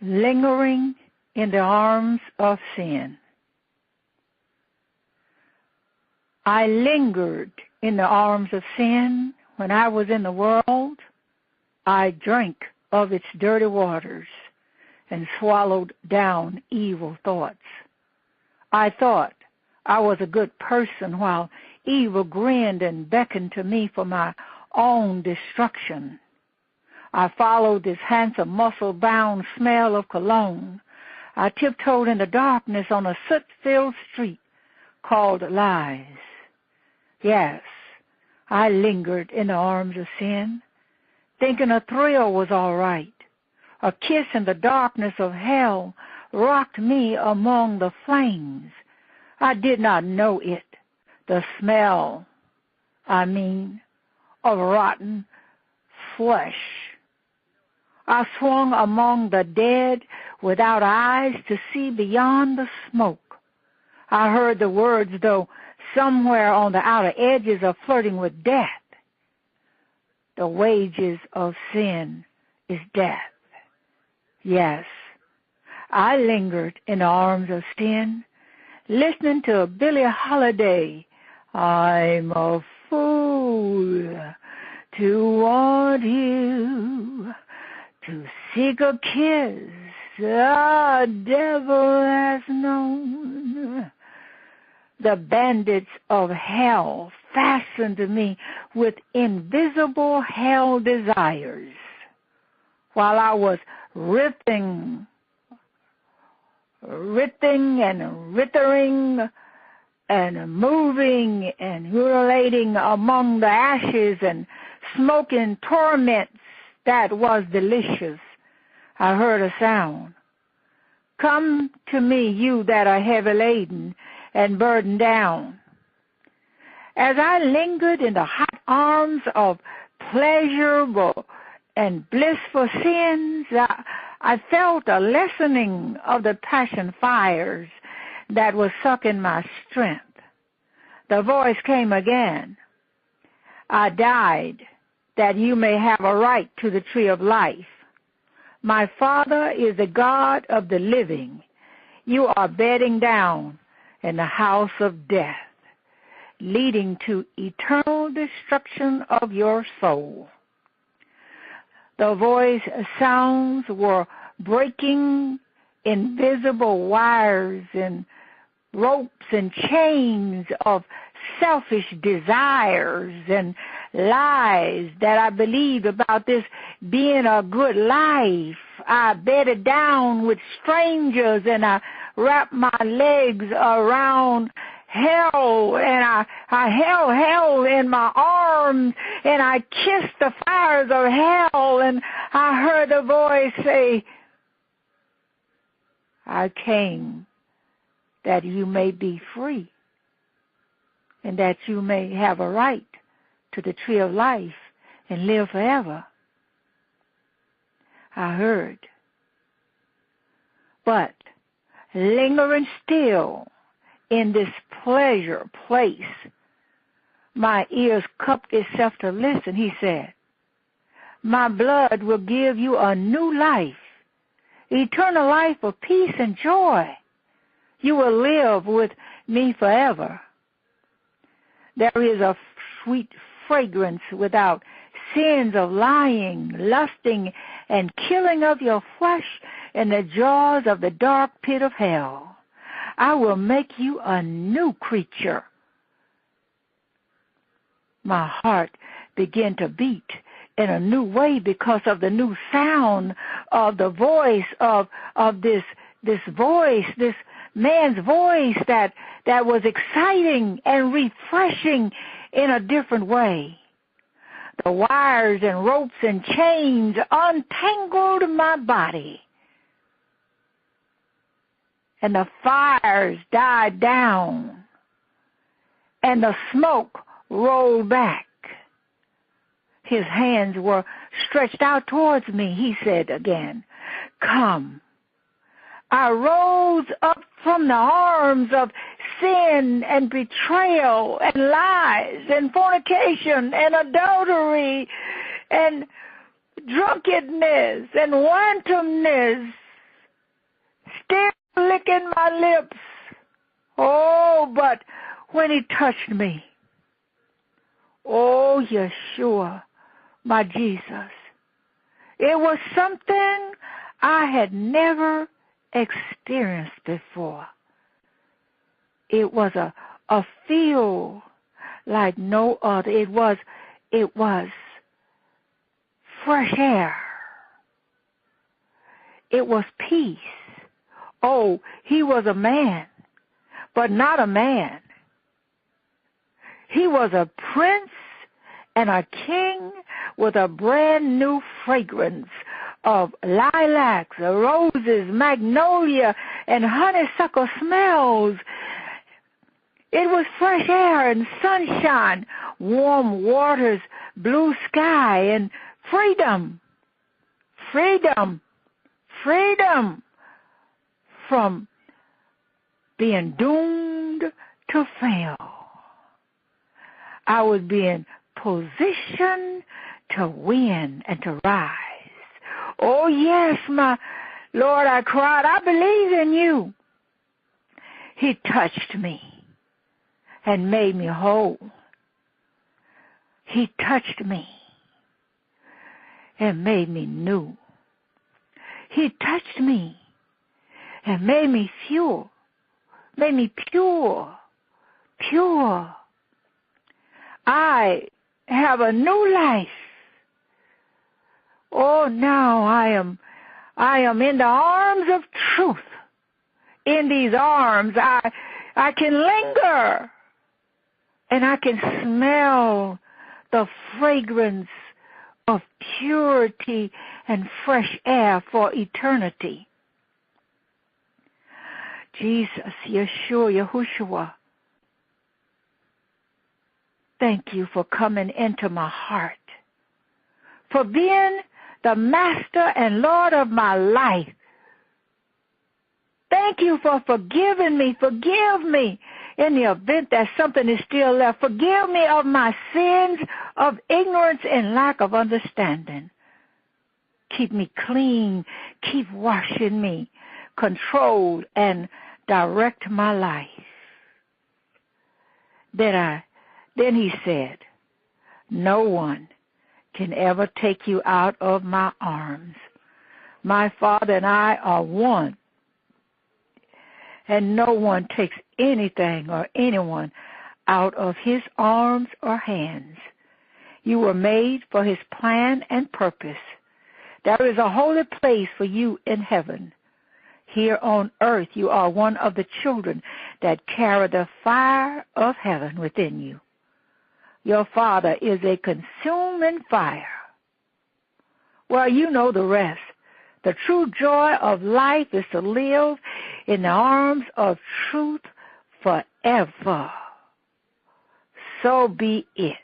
Lingering in the arms of sin. I lingered in the arms of sin when I was in the world. I drank of its dirty waters and swallowed down evil thoughts. I thought I was a good person while evil grinned and beckoned to me for my own destruction. I followed this handsome, muscle-bound smell of cologne. I tiptoed in the darkness on a soot-filled street called lies. Yes, I lingered in the arms of sin, thinking a thrill was all right. A kiss in the darkness of hell rocked me among the flames. I did not know it, the smell, of rotten flesh. I swung among the dead without eyes to see beyond the smoke. I heard the words, though somewhere on the outer edges of flirting with death. The wages of sin is death. Yes, I lingered in the arms of sin, listening to Billie Holiday. I'm a fool to want you, to seek a kiss the devil has known. The bandits of hell fastened me with invisible hell desires, while I was ripping and writhing and moving and ulating among the ashes and smoking torments that was delicious. I heard a sound. Come to me, you that are heavy laden and burdened down. As I lingered in the hot arms of pleasurable and blissful sins, I felt a lessening of the passion fires that was sucking my strength. The voice came again. I died that you may have a right to the tree of life. My Father is the God of the living. You are bedding down in the house of death, leading to eternal destruction of your soul. The voice sounds were breaking invisible wires and ropes and chains of selfish desires and lies that I believed about this being a good life. I bedded down with strangers and I wrapped my legs around hell and I held hell in my arms and I kissed the fires of hell and I heard a voice say, I came that you may be free and that you may have a right to the tree of life and live forever. I heard. But lingering still in this pleasure place, my ears cupped itself to listen. He said, my blood will give you a new life, eternal life of peace and joy. You will live with me forever. There is a sweet fragrance without sins of lying, lusting, and killing of your flesh in the jaws of the dark pit of hell. I will make you a new creature. My heart began to beat in a new way because of the new sound of the voice of this man's voice that was exciting and refreshing in a different way. The wires and ropes and chains untangled my body, and the fires died down, and the smoke rolled back. His hands were stretched out towards me. He said again, come. I rose up from the arms of sin and betrayal and lies and fornication and adultery and drunkenness and wantoness still licking my lips. Oh, but when he touched me, oh, Yeshua, my Jesus, it was something I had never experienced before. It was a feel like no other. It was fresh air. It was peace. Oh, he was a man, but not a man. He was a prince and a king with a brand new fragrance of lilacs, roses, magnolia, and honeysuckle smells. It was fresh air and sunshine, warm waters, blue sky, and freedom. Freedom. Freedom from being doomed to fail. I was being positioned to win and to rise. Oh, yes, my Lord, I cried, I believe in you. He touched me and made me whole. He touched me and made me new. He touched me and made me pure, pure. I have a new life. Oh, now I am in the arms of truth. In these arms, I can linger and I can smell the fragrance of purity and fresh air for eternity. Jesus, Yeshua, Yahushua, thank you for coming into my heart, for being the master and Lord of my life. Thank you for forgiving me. Forgive me in the event that something is still left. Forgive me of my sins of ignorance and lack of understanding. Keep me clean. Keep washing me. Control and direct my life. Then he said, no one can ever take you out of my arms. My Father and I are one. And no one takes anything or anyone out of his arms or hands. You were made for his plan and purpose. There is a holy place for you in heaven. Here on earth, you are one of the children that carry the fire of heaven within you. Your Father is a consuming fire. Well, you know the rest. The true joy of life is to live in the arms of truth forever. So be it.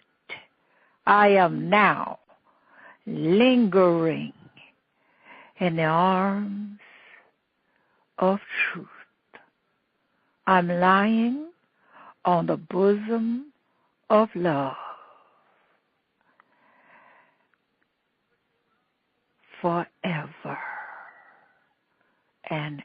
I am now lingering in the arms of truth. I'm lying on the bosom of love forever and